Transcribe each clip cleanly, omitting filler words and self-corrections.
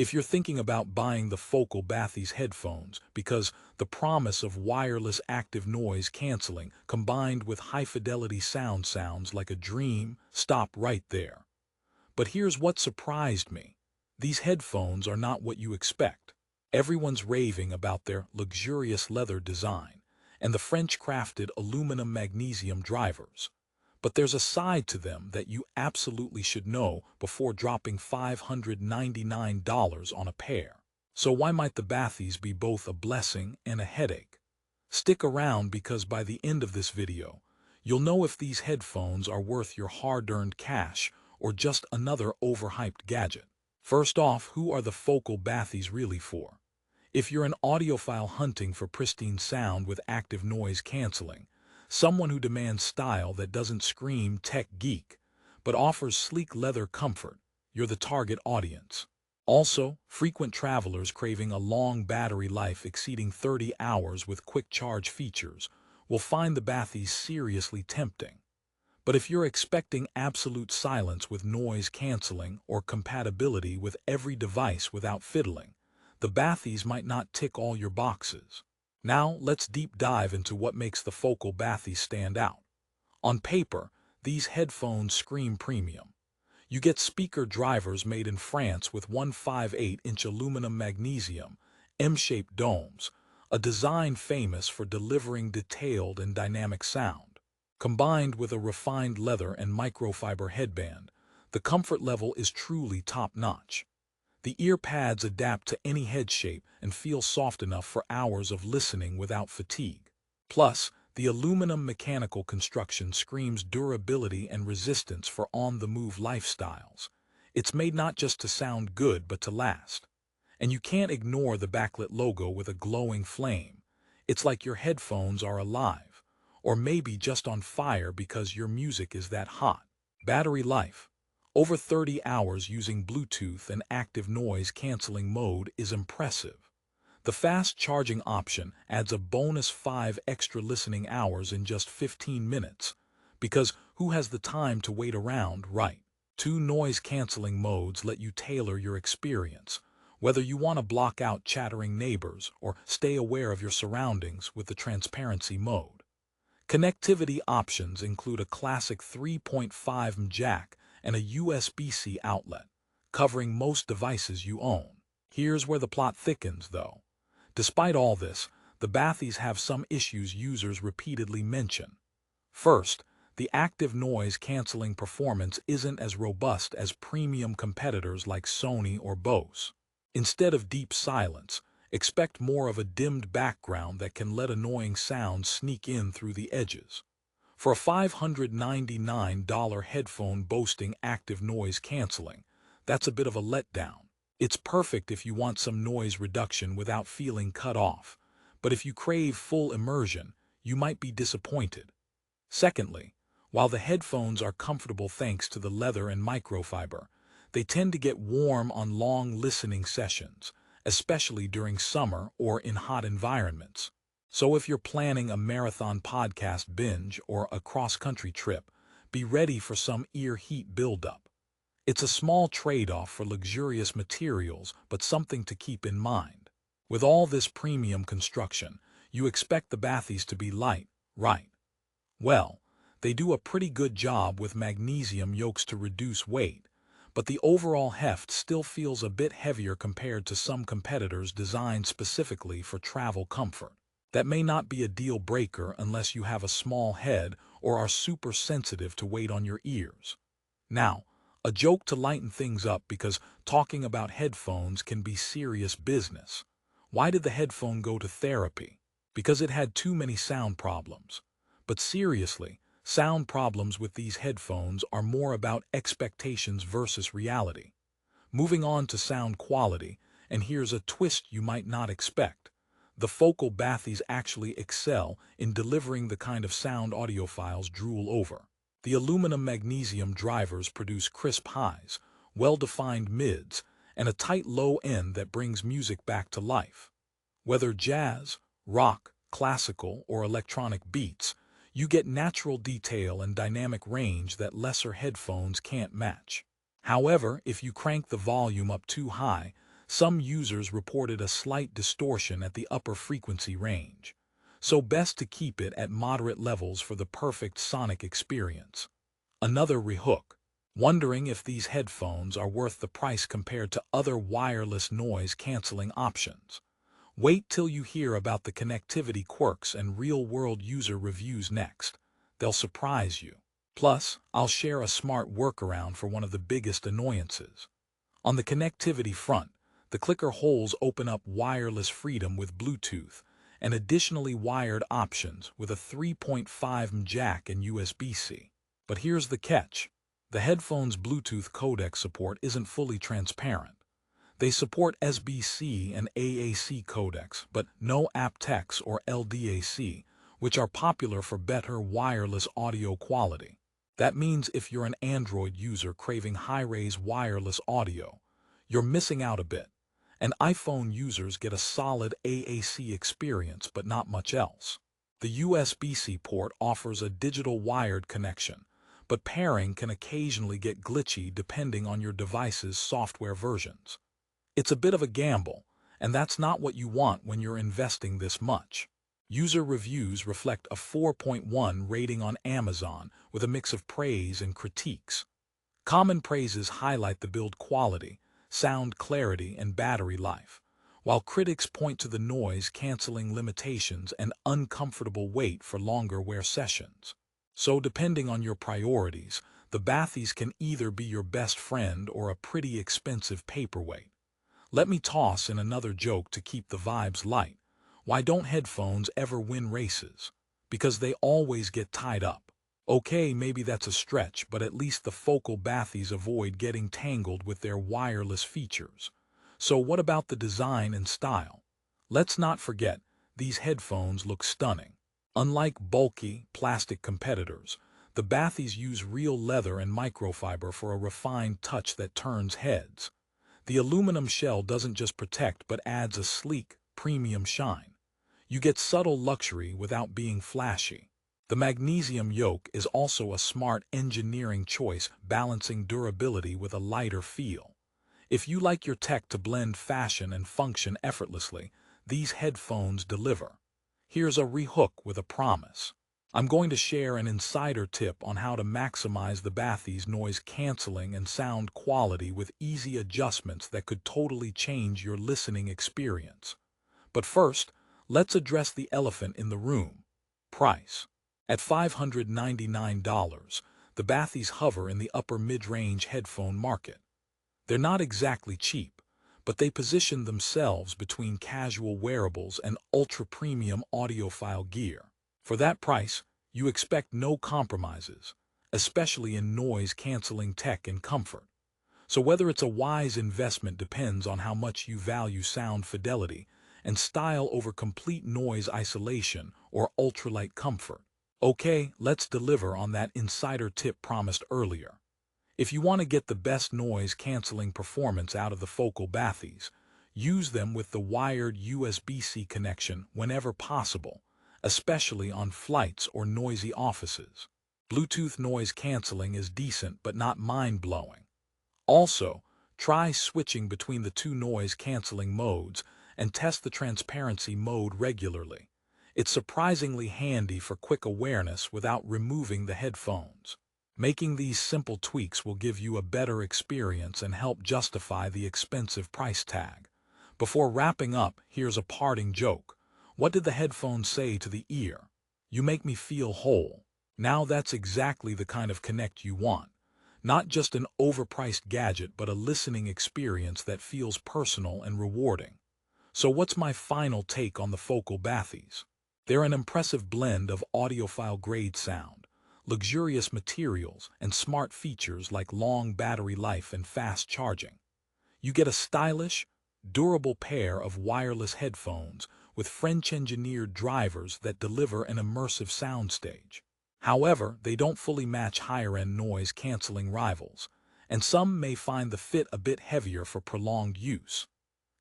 If you're thinking about buying the Focal Bathys headphones because the promise of wireless active noise canceling combined with high-fidelity sound sounds like a dream, stop right there. But here's what surprised me. These headphones are not what you expect. Everyone's raving about their luxurious leather design and the French-crafted aluminum magnesium drivers. But there's a side to them that you absolutely should know before dropping $599 on a pair. So why might the Bathys be both a blessing and a headache? Stick around because by the end of this video, you'll know if these headphones are worth your hard-earned cash or just another overhyped gadget. First off, who are the Focal Bathys really for? If you're an audiophile hunting for pristine sound with active noise canceling, someone who demands style that doesn't scream tech geek, but offers sleek leather comfort, you're the target audience. Also, frequent travelers craving a long battery life exceeding 30 hours with quick charge features will find the Bathys seriously tempting. But if you're expecting absolute silence with noise canceling or compatibility with every device without fiddling, the Bathys might not tick all your boxes. Now, let's deep dive into what makes the Focal Bathys stand out. On paper, these headphones scream premium. You get speaker drivers made in France with 158-inch aluminum magnesium, M-shaped domes, a design famous for delivering detailed and dynamic sound. Combined with a refined leather and microfiber headband, the comfort level is truly top-notch. The ear pads adapt to any head shape and feel soft enough for hours of listening without fatigue. Plus, the aluminum mechanical construction screams durability and resistance for on-the-move lifestyles. It's made not just to sound good but to last. And you can't ignore the backlit logo with a glowing flame. It's like your headphones are alive, or maybe just on fire because your music is that hot. Battery life. Over 30 hours using Bluetooth and active noise-canceling mode is impressive. The fast charging option adds a bonus 5 extra listening hours in just 15 minutes, because who has the time to wait around, right? 2 noise-canceling modes let you tailor your experience, whether you want to block out chattering neighbors or stay aware of your surroundings with the transparency mode. Connectivity options include a classic 3.5mm jack and a USB-C outlet, covering most devices you own. Here's where the plot thickens, though. Despite all this, the Bathys have some issues users repeatedly mention. First, the active noise-canceling performance isn't as robust as premium competitors like Sony or Bose. Instead of deep silence, expect more of a dimmed background that can let annoying sounds sneak in through the edges. For a $599 headphone boasting active noise canceling, that's a bit of a letdown. It's perfect if you want some noise reduction without feeling cut off, but if you crave full immersion, you might be disappointed. Secondly, while the headphones are comfortable thanks to the leather and microfiber, they tend to get warm on long listening sessions, especially during summer or in hot environments. So if you're planning a marathon podcast binge or a cross-country trip, be ready for some ear heat buildup. It's a small trade-off for luxurious materials, but something to keep in mind. With all this premium construction, you expect the Bathys to be light, right? Well, they do a pretty good job with magnesium yokes to reduce weight, but the overall heft still feels a bit heavier compared to some competitors designed specifically for travel comfort. That may not be a deal breaker unless you have a small head or are super sensitive to weight on your ears. Now, a joke to lighten things up because talking about headphones can be serious business. Why did the headphone go to therapy? Because it had too many sound problems. But seriously, sound problems with these headphones are more about expectations versus reality. Moving on to sound quality, and here's a twist you might not expect. The Focal Bathys actually excel in delivering the kind of sound audiophiles drool over. The aluminum magnesium drivers produce crisp highs, well-defined mids, and a tight low end that brings music back to life. Whether jazz, rock, classical, or electronic beats, you get natural detail and dynamic range that lesser headphones can't match. However, if you crank the volume up too high, Some users reported a slight distortion at the upper frequency range, so best to keep it at moderate levels for the perfect sonic experience. Another rehook. Wondering if these headphones are worth the price compared to other wireless noise-canceling options? Wait till you hear about the connectivity quirks and real-world user reviews next. They'll surprise you. Plus, I'll share a smart workaround for one of the biggest annoyances. On the connectivity front, the clicker holes open up wireless freedom with Bluetooth and additionally wired options with a 3.5mm jack and USB-C. But here's the catch. The headphones' Bluetooth codec support isn't fully transparent. They support SBC and AAC codecs, but no aptX or LDAC, which are popular for better wireless audio quality. That means if you're an Android user craving high-res wireless audio, you're missing out a bit. And iPhone users get a solid AAC experience, but not much else. The USB-C port offers a digital wired connection, but pairing can occasionally get glitchy depending on your device's software versions. It's a bit of a gamble, and that's not what you want when you're investing this much. User reviews reflect a 4.1 rating on Amazon with a mix of praise and critiques. Common praises highlight the build quality, sound clarity, and battery life, while critics point to the noise-canceling limitations and uncomfortable weight for longer wear sessions. So depending on your priorities, the Bathys can either be your best friend or a pretty expensive paperweight. Let me toss in another joke to keep the vibes light. Why don't headphones ever win races? Because they always get tied up. Okay, maybe that's a stretch, but at least the Focal Bathys avoid getting tangled with their wireless features. So what about the design and style? Let's not forget, these headphones look stunning. Unlike bulky, plastic competitors, the Bathys use real leather and microfiber for a refined touch that turns heads. The aluminum shell doesn't just protect but adds a sleek, premium shine. You get subtle luxury without being flashy. The magnesium yoke is also a smart engineering choice, balancing durability with a lighter feel. If you like your tech to blend fashion and function effortlessly, these headphones deliver. Here's a rehook with a promise. I'm going to share an insider tip on how to maximize the Bathys' noise canceling and sound quality with easy adjustments that could totally change your listening experience. But first, let's address the elephant in the room: price. At $599, the Bathys hover in the upper mid-range headphone market. They're not exactly cheap, but they position themselves between casual wearables and ultra-premium audiophile gear. For that price, you expect no compromises, especially in noise-canceling tech and comfort. So whether it's a wise investment depends on how much you value sound fidelity and style over complete noise isolation or ultralight comfort. Okay, let's deliver on that insider tip promised earlier. If you want to get the best noise-canceling performance out of the Focal Bathys, use them with the wired USB-C connection whenever possible, especially on flights or noisy offices. Bluetooth noise canceling is decent but not mind-blowing. Also, try switching between the two noise-canceling modes and test the transparency mode regularly. It's surprisingly handy for quick awareness without removing the headphones. Making these simple tweaks will give you a better experience and help justify the expensive price tag. Before wrapping up, here's a parting joke. What did the headphones say to the ear? You make me feel whole. Now that's exactly the kind of connect you want. Not just an overpriced gadget, but a listening experience that feels personal and rewarding. So what's my final take on the Focal Bathys? They're an impressive blend of audiophile-grade sound, luxurious materials, and smart features like long battery life and fast charging. You get a stylish, durable pair of wireless headphones with French-engineered drivers that deliver an immersive soundstage. However, they don't fully match higher-end noise-canceling rivals, and some may find the fit a bit heavier for prolonged use.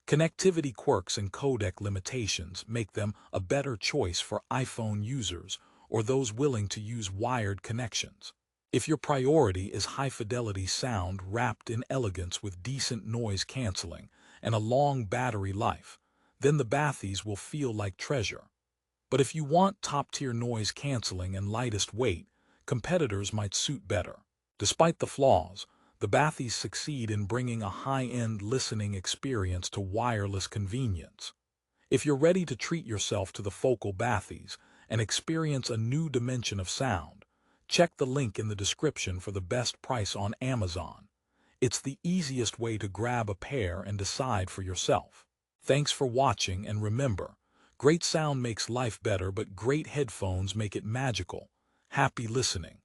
Connectivity quirks and codec limitations make them a better choice for iPhone users or those willing to use wired connections. If your priority is high-fidelity sound wrapped in elegance with decent noise canceling, and a long battery life, then the Bathys will feel like treasure. But if you want top-tier noise canceling and lightest weight, competitors might suit better. Despite the flaws, the Bathys succeed in bringing a high-end listening experience to wireless convenience. If you're ready to treat yourself to the Focal Bathys and experience a new dimension of sound, check the link in the description for the best price on Amazon. It's the easiest way to grab a pair and decide for yourself. Thanks for watching, and remember, great sound makes life better, but great headphones make it magical. Happy listening.